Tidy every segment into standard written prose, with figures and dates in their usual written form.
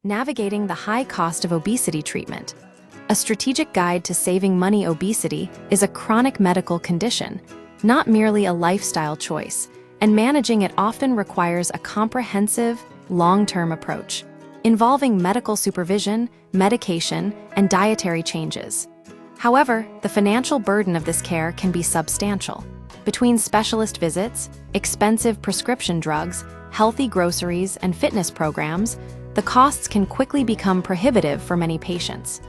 Navigating the high cost of obesity treatment. A strategic guide to saving money. Obesity is a chronic medical condition, not merely a lifestyle choice, and managing it often requires a comprehensive, long-term approach, involving medical supervision, medication, and dietary changes. However, the financial burden of this care can be substantial. Between specialist visits, expensive prescription drugs, healthy groceries, and fitness programs, the costs can quickly become prohibitive for many patients.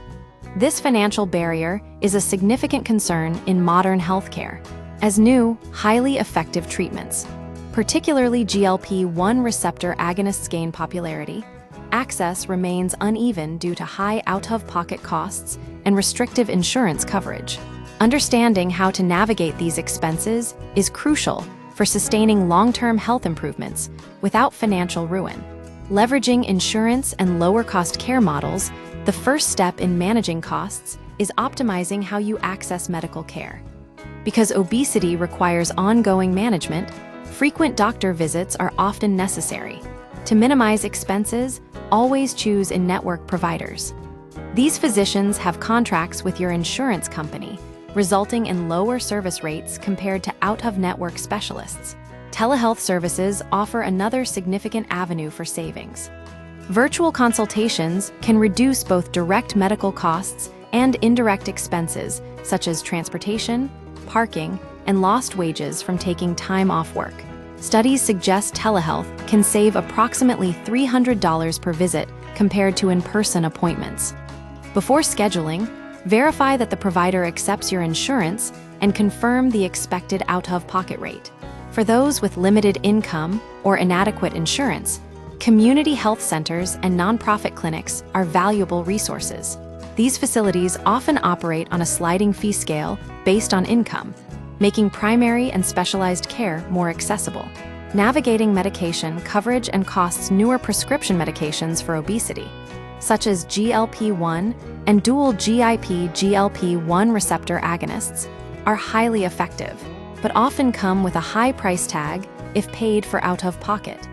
This financial barrier is a significant concern in modern healthcare, as new, highly effective treatments, particularly GLP-1 receptor agonists, gain popularity. Access remains uneven due to high out-of-pocket costs and restrictive insurance coverage. Understanding how to navigate these expenses is crucial for sustaining long-term health improvements without financial ruin. Leveraging insurance and lower-cost care models, the first step in managing costs is optimizing how you access medical care. Because obesity requires ongoing management, frequent doctor visits are often necessary. To minimize expenses, always choose in-network providers. These physicians have contracts with your insurance company, resulting in lower service rates compared to out-of-network specialists. Telehealth services offer another significant avenue for savings. Virtual consultations can reduce both direct medical costs and indirect expenses, such as transportation, parking, and lost wages from taking time off work. Studies suggest telehealth can save approximately $300 per visit compared to in-person appointments. Before scheduling, verify that the provider accepts your insurance and confirm the expected out-of-pocket rate. For those with limited income or inadequate insurance, community health centers and nonprofit clinics are valuable resources. These facilities often operate on a sliding fee scale based on income, making primary and specialized care more accessible. Navigating medication coverage and costs. Newer prescription medications for obesity, such as GLP-1 and dual GIP/GLP-1 receptor agonists, are highly effective, but often come with a high price tag if paid for out-of-pocket.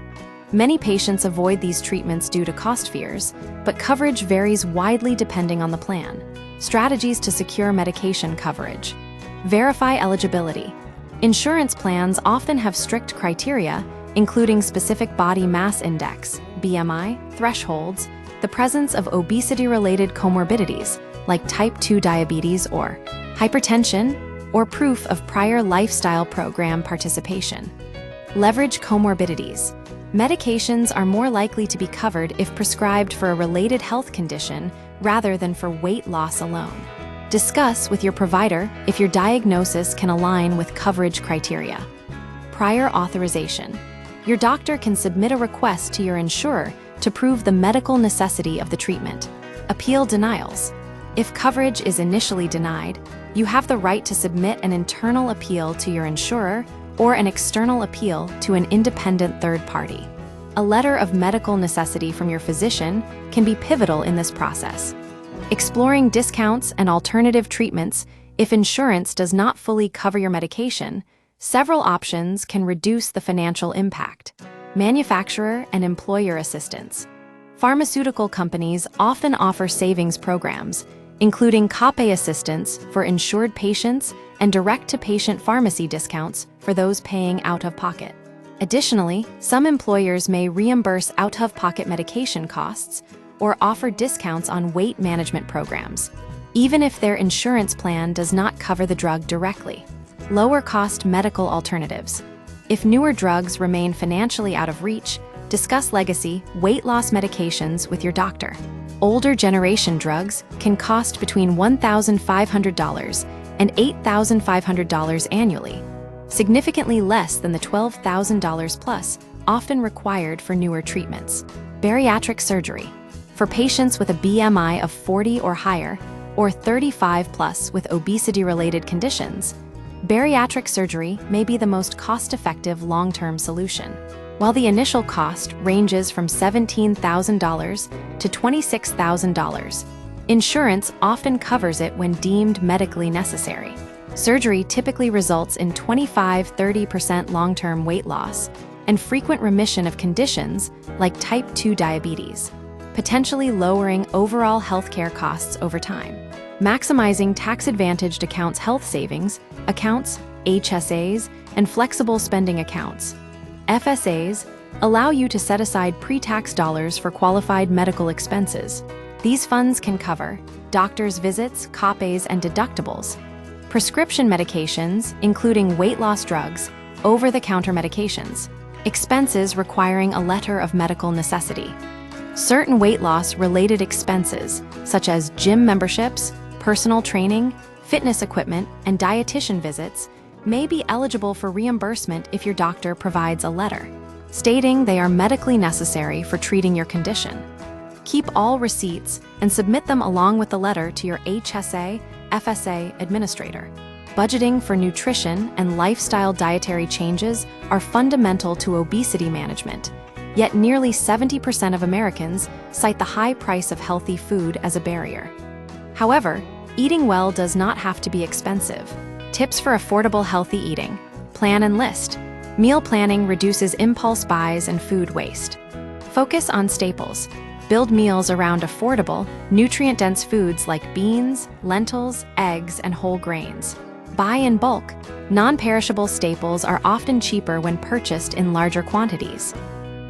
Many patients avoid these treatments due to cost fears, but coverage varies widely depending on the plan. Strategies to secure medication coverage. Verify eligibility. Insurance plans often have strict criteria, including specific body mass index, BMI, thresholds, the presence of obesity-related comorbidities, like type 2 diabetes or hypertension, or proof of prior lifestyle program participation. Leverage comorbidities. Medications are more likely to be covered if prescribed for a related health condition rather than for weight loss alone. Discuss with your provider if your diagnosis can align with coverage criteria. Prior authorization. Your doctor can submit a request to your insurer to prove the medical necessity of the treatment. Appeal denials. If coverage is initially denied, you have the right to submit an internal appeal to your insurer or an external appeal to an independent third party. A letter of medical necessity from your physician can be pivotal in this process. Exploring discounts and alternative treatments. If insurance does not fully cover your medication, several options can reduce the financial impact. Manufacturer and employer assistance. Pharmaceutical companies often offer savings programs, including copay assistance for insured patients and direct-to-patient pharmacy discounts for those paying out-of-pocket. Additionally, some employers may reimburse out-of-pocket medication costs or offer discounts on weight management programs, even if their insurance plan does not cover the drug directly. Lower-cost medical alternatives. If newer drugs remain financially out of reach, discuss legacy weight loss medications with your doctor. Older generation drugs can cost between $1,500 and $8,500 annually, significantly less than the $12,000 plus often required for newer treatments. Bariatric surgery. For patients with a BMI of 40 or higher, or 35 plus with obesity-related conditions, bariatric surgery may be the most cost-effective long-term solution. While the initial cost ranges from $17,000 to $26,000, insurance often covers it when deemed medically necessary. Surgery typically results in 25–30% long-term weight loss and frequent remission of conditions like type 2 diabetes. potentially lowering overall healthcare costs over time. Maximizing tax-advantaged accounts health savings, accounts, HSAs, and flexible spending accounts, FSAs, allow you to set aside pre-tax dollars for qualified medical expenses. These funds can cover doctor's visits, copays, and deductibles, prescription medications, including weight loss drugs, over-the-counter medications, expenses requiring a letter of medical necessity, certain weight loss-related expenses, such as gym memberships, personal training, fitness equipment, and dietitian visits, may be eligible for reimbursement if your doctor provides a letter stating they are medically necessary for treating your condition. Keep all receipts and submit them along with the letter to your HSA, FSA administrator. Budgeting for nutrition and lifestyle dietary changes are fundamental to obesity management, yet nearly 70% of Americans cite the high price of healthy food as a barrier. However, eating well does not have to be expensive. Tips for affordable healthy eating: plan and list. Meal planning reduces impulse buys and food waste. Focus on staples. Build meals around affordable, nutrient-dense foods like beans, lentils, eggs, and whole grains. Buy in bulk. Non-perishable staples are often cheaper when purchased in larger quantities.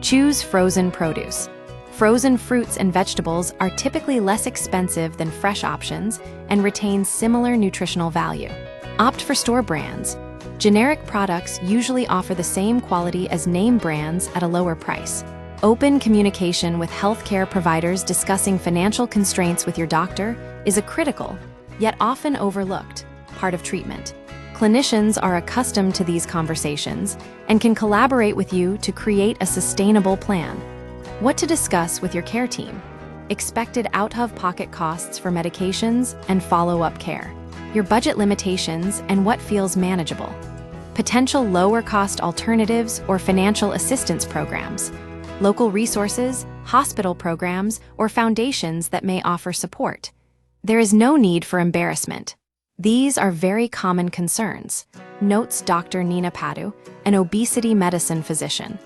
Choose frozen produce. Frozen fruits and vegetables are typically less expensive than fresh options and retain similar nutritional value. Opt for store brands. Generic products usually offer the same quality as name brands at a lower price. Open communication with healthcare providers discussing financial constraints with your doctor is a critical, yet often overlooked, part of treatment. Clinicians are accustomed to these conversations and can collaborate with you to create a sustainable plan. What to discuss with your care team: expected out-of-pocket costs for medications and follow-up care, your budget limitations and what feels manageable, potential lower-cost alternatives or financial assistance programs, local resources, hospital programs, or foundations that may offer support. There is no need for embarrassment. These are very common concerns, notes Dr. Nina Padu, an obesity medicine physician.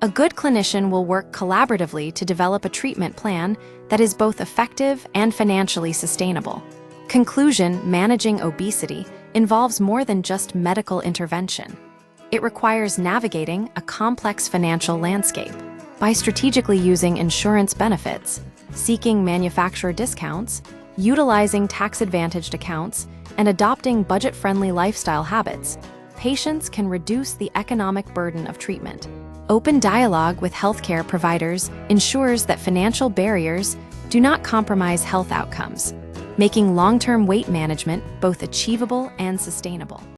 A good clinician will work collaboratively to develop a treatment plan that is both effective and financially sustainable. Conclusion: managing obesity involves more than just medical intervention. It requires navigating a complex financial landscape. By strategically using insurance benefits, seeking manufacturer discounts, utilizing tax-advantaged accounts, and adopting budget-friendly lifestyle habits, patients can reduce the economic burden of treatment. Open dialogue with healthcare providers ensures that financial barriers do not compromise health outcomes, making long-term weight management both achievable and sustainable.